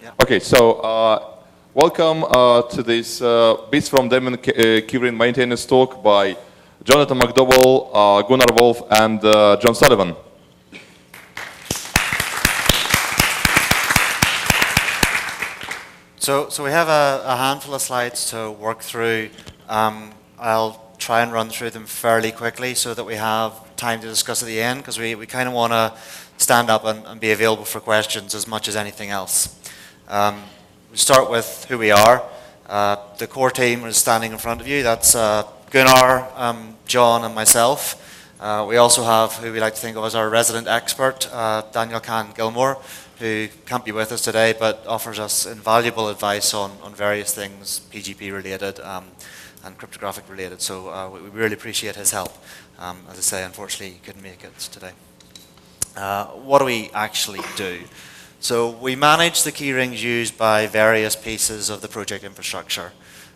Yeah. Okay, so welcome to this Bits from Debian Keyring maintenance talk by Jonathan McDowell, Gunnar Wolf, and John Sullivan. So we have a handful of slides to work through. I'll try and run through them fairly quickly so that we have time to discuss at the end, because we kind of want to stand up and be available for questions as much as anything else. We start with who we are. The core team is standing in front of you. That's Gunnar, John, and myself. We also have who we like to think of as our resident expert, Daniel Gilmore, who can't be with us today but offers us invaluable advice on various things PGP related and cryptographic related. So we really appreciate his help. As I say, unfortunately, he couldn't make it today. What do we actually do? So we manage the keyrings used by various pieces of the project infrastructure.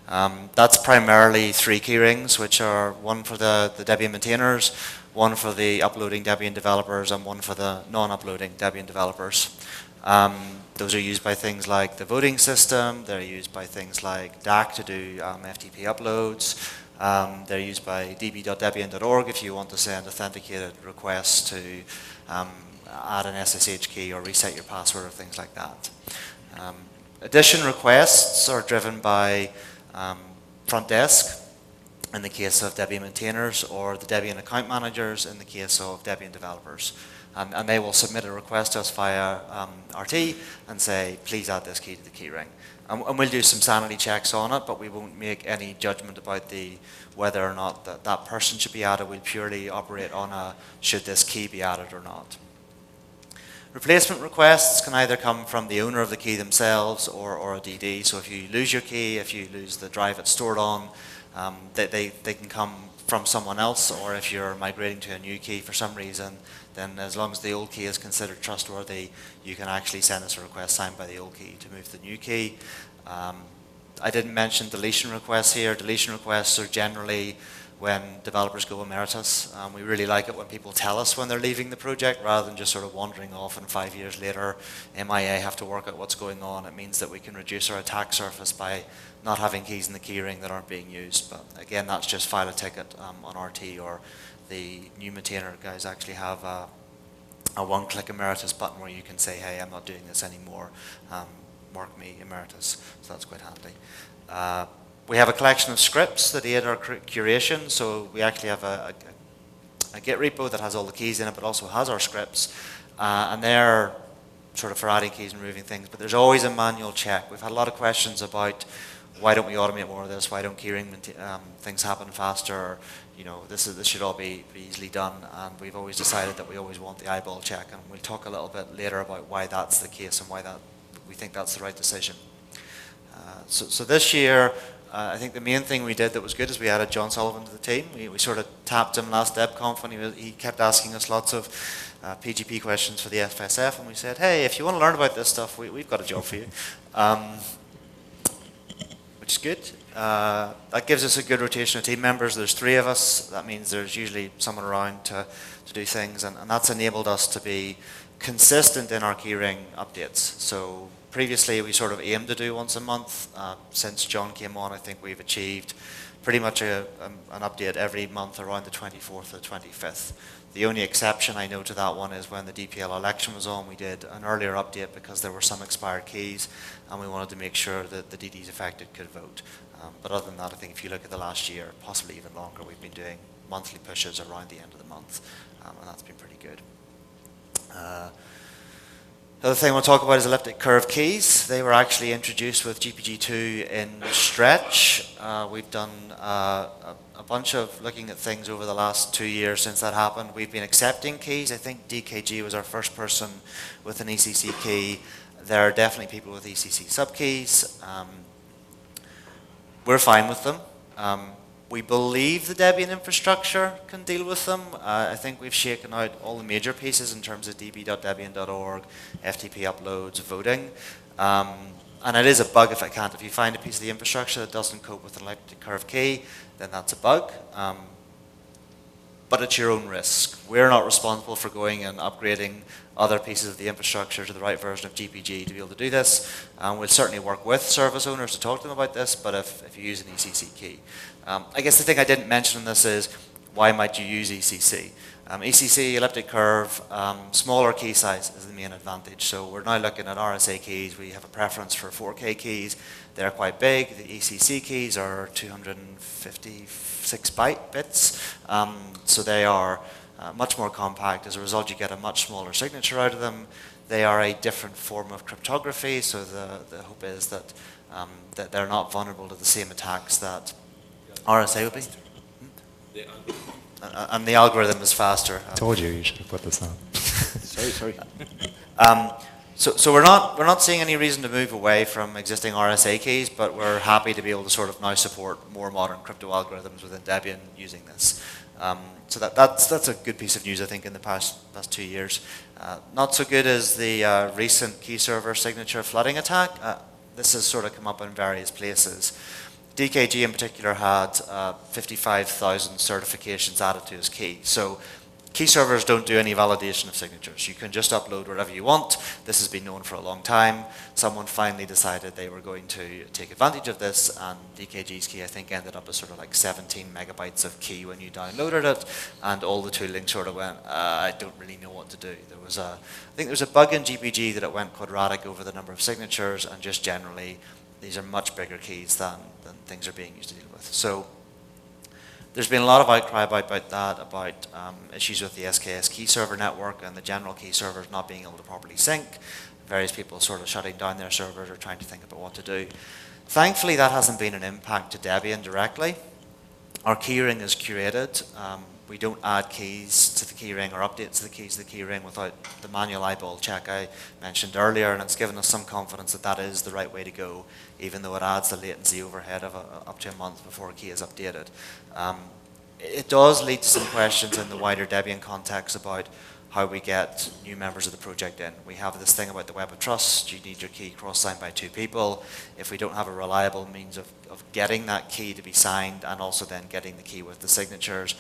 That's primarily 3 keyrings, which are one for the Debian maintainers, one for the uploading Debian developers, and one for the non-uploading Debian developers. Those are used by things like the voting system. They're used by things like DAC to do FTP uploads. They're used by db.debian.org if you want to send authenticated requests to add an SSH key or reset your password or things like that. Addition requests are driven by front desk in the case of Debian maintainers, or the Debian account managers in the case of Debian developers. And they will submit a request to us via RT and say, please add this key to the keyring. And we'll do some sanity checks on it, but we won't make any judgment about whether or not that person should be added. We'll purely operate on a should this key be added or not. Replacement requests can either come from the owner of the key themselves or a DD. So if you lose your key, if you lose the drive it's stored on, they can come from someone else, or if you're migrating to a new key for some reason, then as long as the old key is considered trustworthy, you can actually send us a request signed by the old key to move the new key. I didn't mention deletion requests here. Deletion requests are generally when developers go emeritus. We really like it when people tell us when they're leaving the project, rather than just sort of wandering off and 5 years later MIA have to work out what's going on. It means that we can reduce our attack surface by not having keys in the keyring that aren't being used. But again, that's just file a ticket on RT, or the new maintainer guys actually have a one-click emeritus button where you can say, hey, I'm not doing this anymore, mark me emeritus. So that's quite handy. We have a collection of scripts that aid our curation. So we actually have a Git repo that has all the keys in it, but also has our scripts. And they're sort of for adding keys and removing things. But there's always a manual check. We've had a lot of questions about why don't we automate more of this? Why don't keyring things happen faster? Or, you know, this should all be easily done. And we've always decided that we always want the eyeball check. And we'll talk a little bit later about why that's the case and why we think that's the right decision. So this year, I think the main thing we did that was good is we added John Sullivan to the team. We sort of tapped him last DebConf, and he kept asking us lots of PGP questions for the FSF, and we said, hey, if you want to learn about this stuff, we've got a job for you, which is good. That gives us a good rotation of team members. There's 3 of us. That means there's usually someone around to do things, and that's enabled us to be consistent in our keyring updates. So previously, we sort of aimed to do once a month. Since John came on, I think we've achieved pretty much an update every month around the 24th or 25th. The only exception I know to that one is when the DPL election was on, we did an earlier update because there were some expired keys, and we wanted to make sure that the DDs affected could vote. But other than that, I think if you look at the last year, possibly even longer, we've been doing monthly pushes around the end of the month, and that's been pretty good. The other thing we'll talk about is elliptic curve keys. They were actually introduced with GPG2 in Stretch. We've done a bunch of looking at things over the last 2 years since that happened. We've been accepting keys. I think DKG was our first person with an ECC key. There are definitely people with ECC subkeys. We're fine with them. We believe the Debian infrastructure can deal with them. I think we've shaken out all the major pieces in terms of db.debian.org, FTP uploads, voting. And it is a bug if it can't. If you find a piece of the infrastructure that doesn't cope with an elliptic curve key, then that's a bug. but at your own risk. We're not responsible for going and upgrading other pieces of the infrastructure to the right version of GPG to be able to do this. We'll certainly work with service owners to talk to them about this, but if you use an ECC key. I guess the thing I didn't mention in this is, why might you use ECC? ECC, elliptic curve, smaller key size is the main advantage. So we're now looking at RSA keys. We have a preference for 4K keys. They're quite big. The ECC keys are 256 bits. So they are much more compact. As a result, you get a much smaller signature out of them. They are a different form of cryptography. So the hope is that, that they're not vulnerable to the same attacks that RSA would be. And the algorithm is faster. Told you should have put this on. Sorry. So we're not seeing any reason to move away from existing RSA keys, but we're happy to be able to sort of now support more modern crypto algorithms within Debian using this. So that's a good piece of news, I think, in the past 2 years. Not so good as the recent key server signature flooding attack. This has sort of come up in various places. DKG in particular had 55,000 certifications added to his key. So key servers don't do any validation of signatures. You can just upload whatever you want. This has been known for a long time. Someone finally decided they were going to take advantage of this, and DKG's key, I think, ended up as sort of like 17 megabytes of key when you downloaded it, and all the tooling sort of went, I don't really know what to do. I think there was a bug in GPG that it went quadratic over the number of signatures, and just generally, these are much bigger keys than things are being used to deal with. So there's been a lot of outcry about that, about issues with the SKS key server network and the general key servers not being able to properly sync. Various people sort of shutting down their servers or trying to think about what to do. Thankfully, that hasn't been an impact to Debian directly. Our keyring is curated. We don't add keys to the keyring or updates to the keys to the keyring without the manual eyeball check I mentioned earlier, and it's given us some confidence that that is the right way to go, even though it adds the latency overhead of up to a month before a key is updated. It does lead to some questions in the wider Debian context about how we get new members of the project in. We have this thing about the web of trust. You need your key cross-signed by 2 people. If we don't have a reliable means of getting that key to be signed and also then getting the key with the signatures,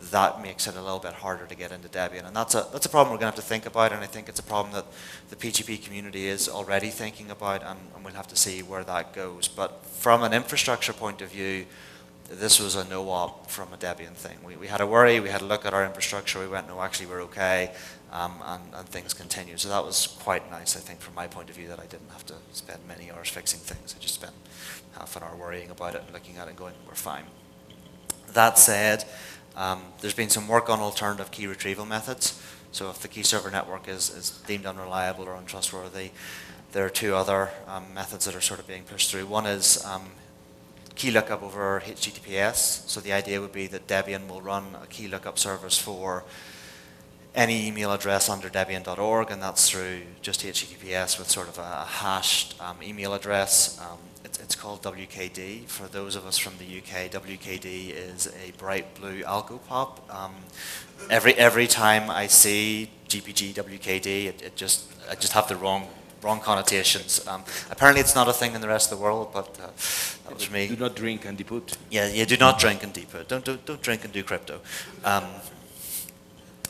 that makes it a little bit harder to get into Debian. And that's a problem we're going to have to think about, and I think it's a problem that the PGP community is already thinking about, and we'll have to see where that goes. But from an infrastructure point of view, this was a no-op from a Debian thing. We had a worry, we had a look at our infrastructure, we went, no, actually we're okay, and things continue. So that was quite nice, I think, from my point of view, that I didn't have to spend many hours fixing things. I just spent half an hour worrying about it and looking at it and going, we're fine. That said, there's been some work on alternative key retrieval methods. So if the key server network is deemed unreliable or untrustworthy, there are 2 other methods that are sort of being pushed through. One is key lookup over HTTPS. So the idea would be that Debian will run a key lookup service for any email address under debian.org, and that's through just HTTPS with sort of a hashed email address. It's called WKD. For those of us from the UK, WKD is a bright blue algo pop. Every time I see GPG WKD, I just have the wrong connotations. Apparently it's not a thing in the rest of the world, but that was for me. Do not drink and deput. Yeah, you do not drink and deput. Don't drink and do crypto.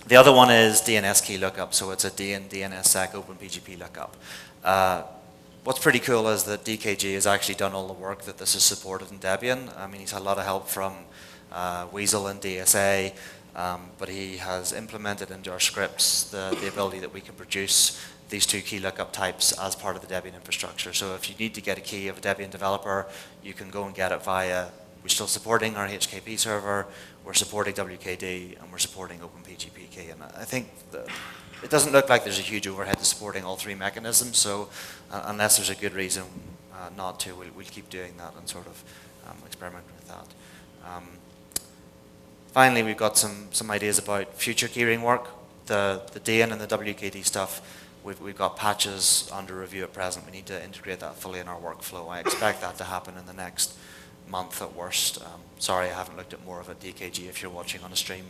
The other one is DNS key lookup, so it's a DNSSEC OpenPGP lookup. What's pretty cool is that DKG has actually done all the work that this is supported in Debian. I mean, he's had a lot of help from Weasel and DSA, but he has implemented into our scripts the ability that we can produce these 2 key lookup types as part of the Debian infrastructure. So if you need to get a key of a Debian developer, you can go and get it via, we're still supporting our HKP server, we're supporting WKD, and we're supporting OpenPGP key. And I think it doesn't look like there's a huge overhead to supporting all 3 mechanisms, so unless there's a good reason not to, we'll keep doing that and sort of experiment with that. Finally, we've got some ideas about future keyring work. The DN and the WKD stuff, we've got patches under review at present. We need to integrate that fully in our workflow. I expect that to happen in the next month at worst. Sorry, I haven't looked at more of it, DKG, if you're watching on a stream.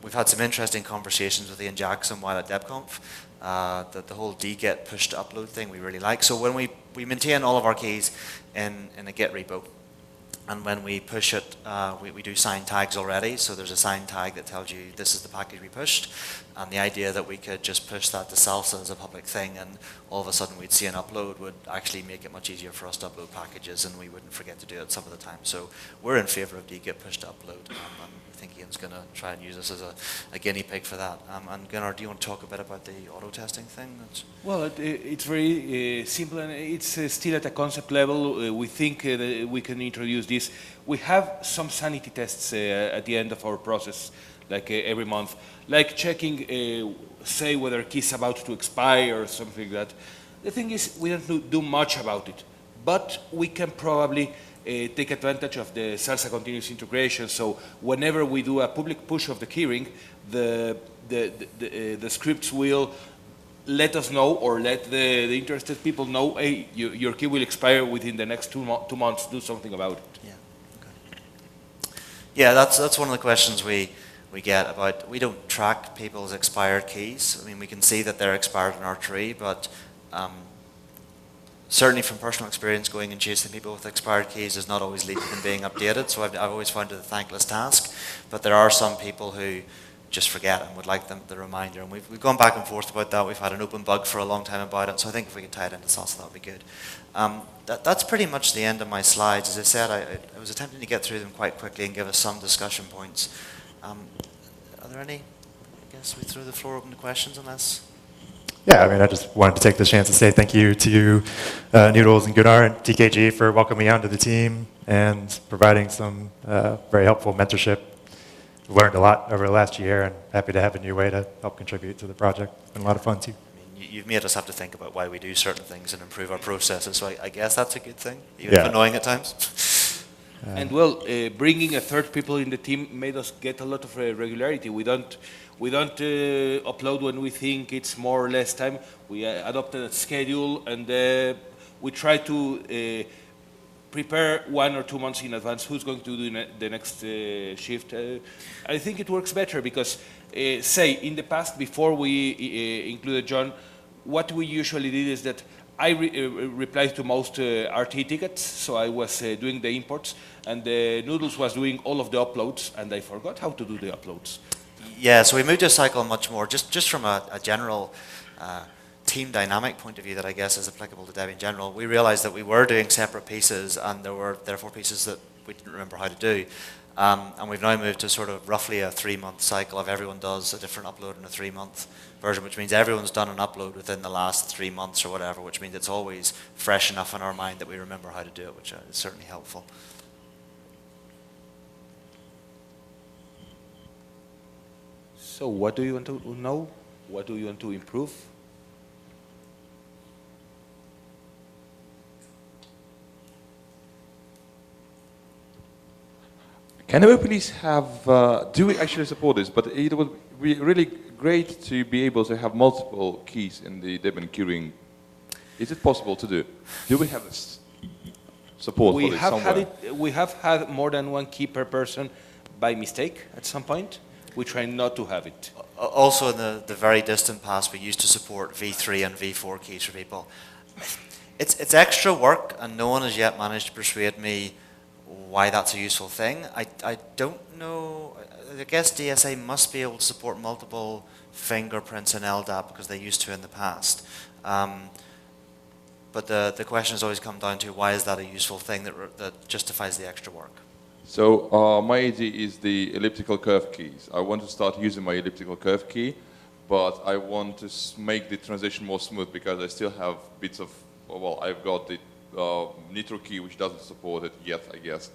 We've had some interesting conversations with Ian Jackson while at DebConf. The whole dget push to upload thing we really like. So when we maintain all of our keys in a Git repo, And when we push it, we do sign tags already. So there's a sign tag that tells you this is the package we pushed. And the idea that we could just push that to Salsa as a public thing, and all of a sudden we'd see an upload, would actually make it much easier for us to upload packages, and we wouldn't forget to do it some of the time. So we're in favor of dgit push to upload. I think Ian's going to try and use us as a guinea pig for that. And Gunnar, do you want to talk a bit about the auto testing thing? Well, it's very simple, and it's still at a concept level. We think that we can introduce this. We have some sanity tests at the end of our process, like every month, like checking, say, whether a key is about to expire or something like that. The thing is, we don't do much about it, but we can probably take advantage of the Salsa continuous integration. So whenever we do a public push of the keyring, the scripts will let us know, or let the interested people know, hey, your key will expire within the next 2 months. Do something about it. Yeah. Okay. Yeah, that's one of the questions we get about. We don't track people's expired keys. I mean, we can see that they're expired in our tree, but certainly from personal experience, going and chasing people with expired keys does not always lead to them being updated. So I've always found it a thankless task. But there are some people who just forget and would like the reminder. And we've gone back and forth about that. We've had an open bug for a long time about it. So I think if we could tie it into Salsa, that would be good. That's pretty much the end of my slides. As I said, I was attempting to get through them quite quickly and give us some discussion points. Are there any? I guess we throw the floor open to questions unless... Yeah, I mean, I just wanted to take this chance to say thank you to Noodles and Gunnar and TKG for welcoming me onto the team and providing some very helpful mentorship. Learned a lot over the last year, and happy to have a new way to help contribute to the project. It's been a lot of fun too. I mean, you've made us have to think about why we do certain things and improve our processes, so I guess that's a good thing, even if annoying at times. And well, bringing a third people in the team made us get a lot of regularity. We don't upload when we think it's more or less time. We adopted a schedule, and we try to prepare 1 or 2 months in advance who's going to do the next shift. I think it works better because, say, in the past, before we included John, what we usually did is that I replied to most RT tickets, so I was doing the imports, and Noodles was doing all of the uploads, and I forgot how to do the uploads. Yeah, so we moved to a cycle much more, just from a general team dynamic point of view that I guess is applicable to Debian in general. We realized that we were doing separate pieces, and there were therefore pieces that we didn't remember how to do. And we've now moved to sort of roughly a 3-month cycle of everyone does a different upload in a 3-month version, which means everyone's done an upload within the last 3 months or whatever, which means it's always fresh enough in our mind that we remember how to do it, which is certainly helpful. So what do you want to know? What do you want to improve? Can we please have, do we actually support this? But it would be really great to be able to have multiple keys in the Debian Keyring. Is it possible to do? Do we have this support for this somewhere? We have had more than 1 key per person by mistake at some point. We try not to have it. Also in the very distant past, we used to support V3 and V4 keys for people. It's extra work, and no one has yet managed to persuade me why that's a useful thing. I don't know. I guess DSA must be able to support multiple fingerprints in LDAP because they used to in the past. But the question has always come down to why is that a useful thing that justifies the extra work? So my idea is the elliptical curve keys. I want to start using my elliptical curve key, but I want to make the transition more smooth because I still have bits of, well, I've got the Nitro key which doesn't support it yet, I guess.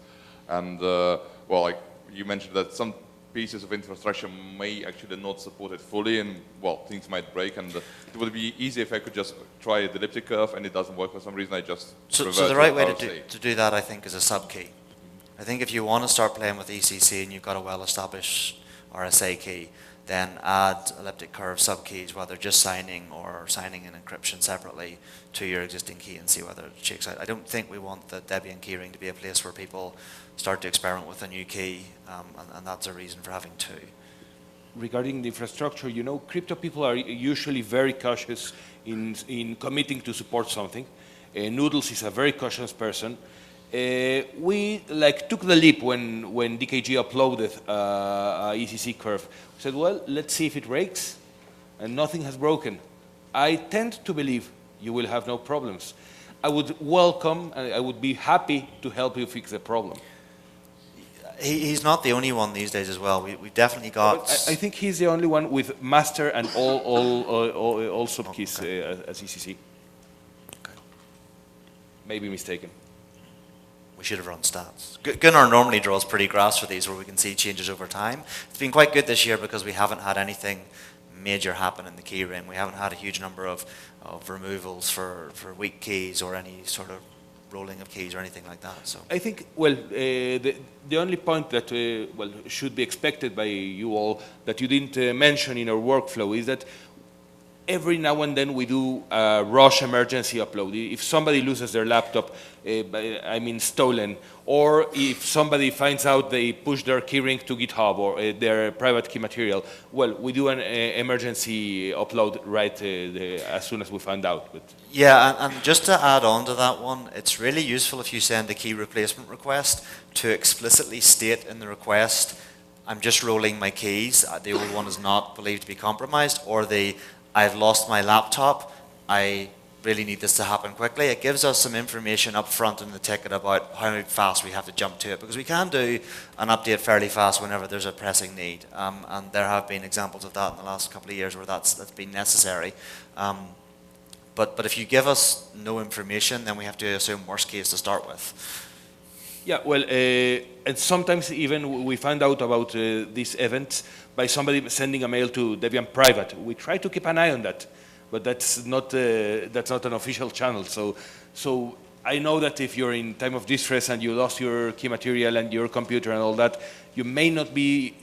And well, like you mentioned that some pieces of infrastructure may actually not support it fully, and well, things might break, and it would be easy if I could just try the elliptic curve and it doesn't work for some reason. I just so the right way to do that, I think, is a subkey. I think if you want to start playing with ECC and you've got a well-established RSA key, then add elliptic curve subkeys, whether just signing or signing and encryption separately to your existing key and see whether it shakes out. I don't think we want the Debian Keyring to be a place where people start to experiment with a new key, and that's a reason for having 2. Regarding the infrastructure, you know, crypto people are usually very cautious in committing to support something. Noodles is a very cautious person. We took the leap when DKG uploaded ECC curve. We said, well, let's see if it breaks, and nothing has broken. I tend to believe you will have no problems. I would welcome, I would be happy to help you fix the problem. He's not the only one these days as well. We've definitely got... I think he's the only one with master and all subkeys as ECC. Okay. Maybe mistaken. We should have run stats. Gunnar normally draws pretty graphs for these where we can see changes over time. It's been quite good this year because we haven't had anything major happen in the keyring. We haven't had a huge number of removals for weak keys or any sort of rolling of keys or anything like that. So I think, well, the only point that should be expected by you all that you didn't mention in our workflow is that every now and then we do a rush emergency upload. If somebody loses their laptop, I mean stolen, or if somebody finds out they push their keyring to GitHub or their private key material, well, we do an emergency upload right as soon as we find out. But yeah, and just to add on to that one, it's really useful if you send a key replacement request to explicitly state in the request, I'm just rolling my keys, the old one is not believed to be compromised, or I've lost my laptop, I really need this to happen quickly. It gives us some information up front in the ticket about how fast we have to jump to it, because we can do an update fairly fast whenever there's a pressing need. And there have been examples of that in the last couple of years where that's been necessary. But if you give us no information, then we have to assume worst case to start with. yeah, well, and sometimes even we find out about these events by somebody sending a mail to Debian private. We try to keep an eye on that, but that's not an official channel. So I know that if you're in time of distress and you lost your key material and your computer and all that, you may not be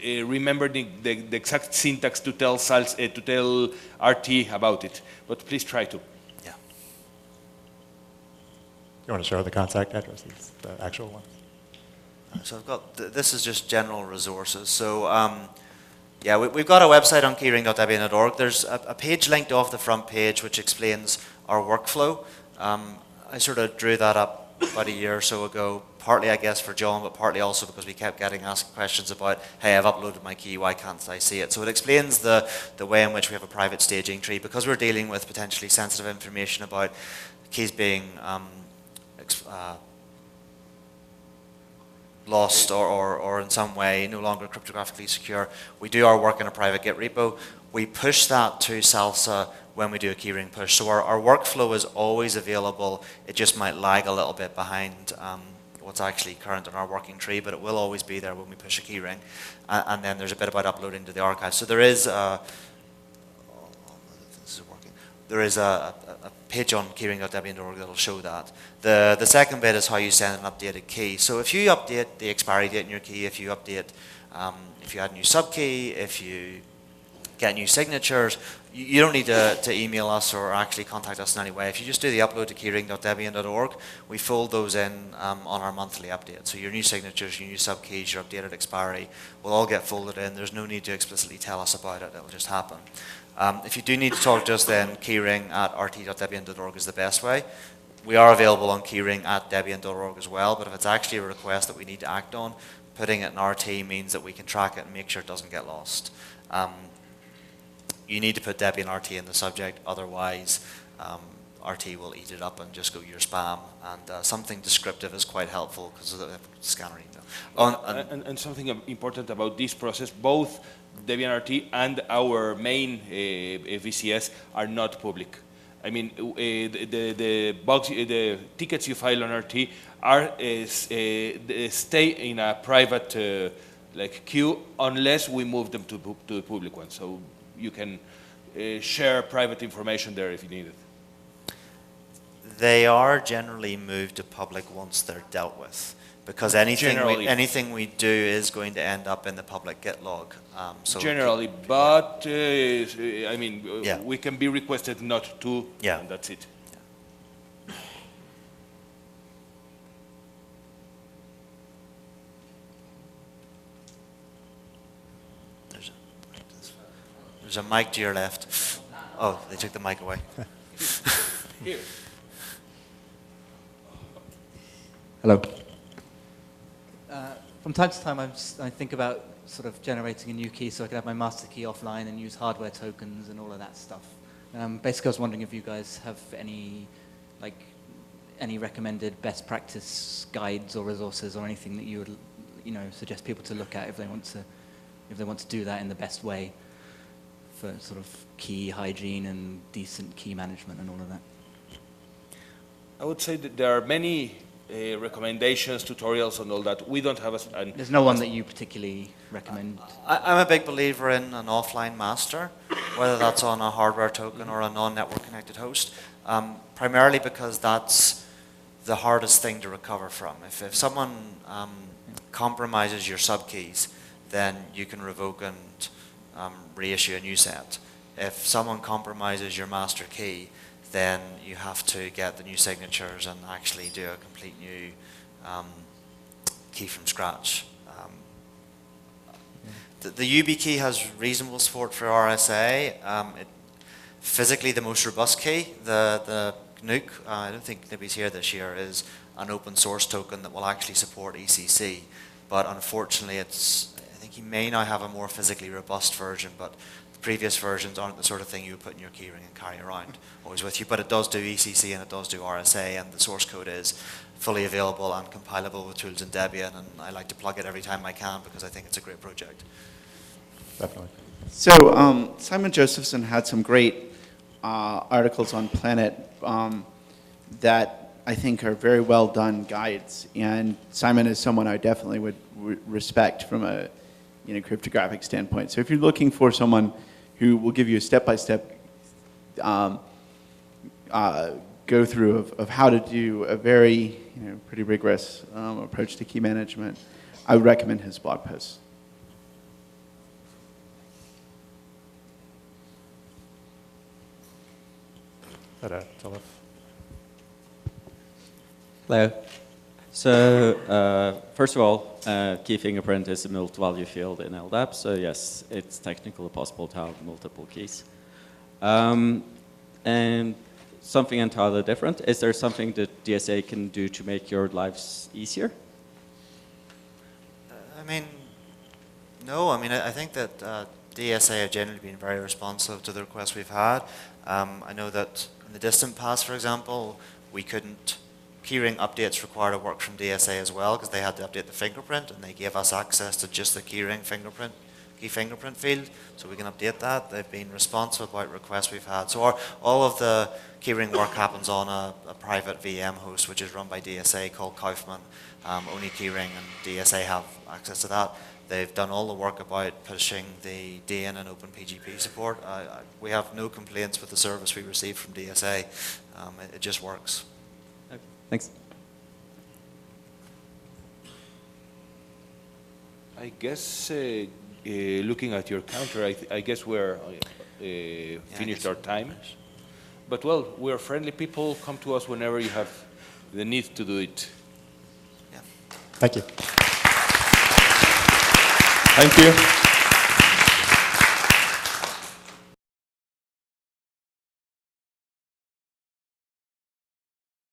remembering the exact syntax to tell RT about it, but please try to. Yeah. You want to show the contact addresses, the actual ones? So I've got, this is just general resources. So yeah, we've got a website on keyring.debian.org. There's a page linked off the front page which explains our workflow. I sort of drew that up about a year or so ago, partly I guess for John, but partly also because we kept getting asked questions about, hey, I've uploaded my key, why can't I see it? So it explains the way in which we have a private staging tree, because we're dealing with potentially sensitive information about keys being lost or in some way no longer cryptographically secure. We do our work in a private Git repo. We push that to Salsa when we do a keyring push. So our workflow is always available. It just might lag a little bit behind what's actually current in our working tree, but it will always be there when we push a keyring. And then there's a bit about uploading to the archive. So there is there is a page on keyring.debian.org that will show that. The second bit is how you send an updated key. So if you update the expiry date in your key, if you update, if you add a new subkey, if you get new signatures, you don't need to email us or actually contact us in any way. If you just do the upload to keyring.debian.org, we fold those in on our monthly update. So your new signatures, your new subkeys, your updated expiry will all get folded in. There's no need to explicitly tell us about it. It'll just happen. If you do need to talk to us, then keyring@rt.debian.org is the best way. We are available on keyring@debian.org as well, but if it's actually a request that we need to act on, putting it in RT means that we can track it and make sure it doesn't get lost. You need to put Debian RT in the subject, otherwise RT will eat it up and just go your spam. And something descriptive is quite helpful because of the scanner email. And something important about this process, both Debian RT and our main VCS are not public. I mean, the tickets you file on RT are stay in a private queue unless we move them to the public one. So you can share private information there if you need it. They are generally moved to public once they're dealt with, because anything we do is going to end up in the public Git log. So generally, but I mean, yeah. We can be requested not to, yeah. And that's it. There's a mic to your left. Oh, they took the mic away. Here. Hello. From time to time, I think about sort of generating a new key so I could have my master key offline and use hardware tokens and all of that stuff. Basically, I was wondering if you guys have any recommended best practice guides or resources or anything that you would, suggest people to look at if they want to do that in the best way for sort of key hygiene and decent key management and all of that. I would say that there are many recommendations, tutorials, and all that. We don't have There's no one that you particularly recommend? I'm a big believer in an offline master, whether that's on a hardware token or a non-network connected host, primarily because that's the hardest thing to recover from. If someone compromises your subkeys, then you can revoke and reissue a new set. If someone compromises your master key, then you have to get the new signatures and actually do a complete new key from scratch. The UB key has reasonable support for RSA. Physically, the most robust key, the GNUC, I don't think Nibby's here this year, is an open source token that will actually support ECC. But unfortunately, I think you may now have a more physically robust version, but the previous versions aren't the sort of thing you would put in your keyring and carry around always with you. But it does do ECC and it does do RSA, and the source code is fully available and compilable with tools in Debian, and I like to plug it every time I can because I think it's a great project. Definitely. So Simon Josephson had some great articles on Planet that I think are very well done guides, and Simon is someone I definitely would respect from a cryptographic standpoint. So if you're looking for someone who will give you a step-by-step go through of how to do a very pretty rigorous approach to key management, I would recommend his blog posts. Hello. So first of all, key fingerprint is a multi-value field in LDAP, so yes, it's technically possible to have multiple keys. And something entirely different, is there something that DSA can do to make your lives easier? No. I think that DSA have generally been very responsive to the requests we've had. I know that in the distant past, for example, we couldn't. Keyring updates required a work from DSA as well because they had to update the fingerprint, and they gave us access to just the Keyring key fingerprint field, so we can update that. They've been responsive about requests we've had. So all of the Keyring work happens on a private VM host, which is run by DSA called Kaufman. Only Keyring and DSA have access to that. They've done all the work about pushing the DN and OpenPGP support. We have no complaints with the service we receive from DSA. It just works. Okay, thanks. I guess looking at your counter, I guess we're finished our time. But well, we're friendly people. Come to us whenever you have the need to do it. Yeah. Thank you. Thank you.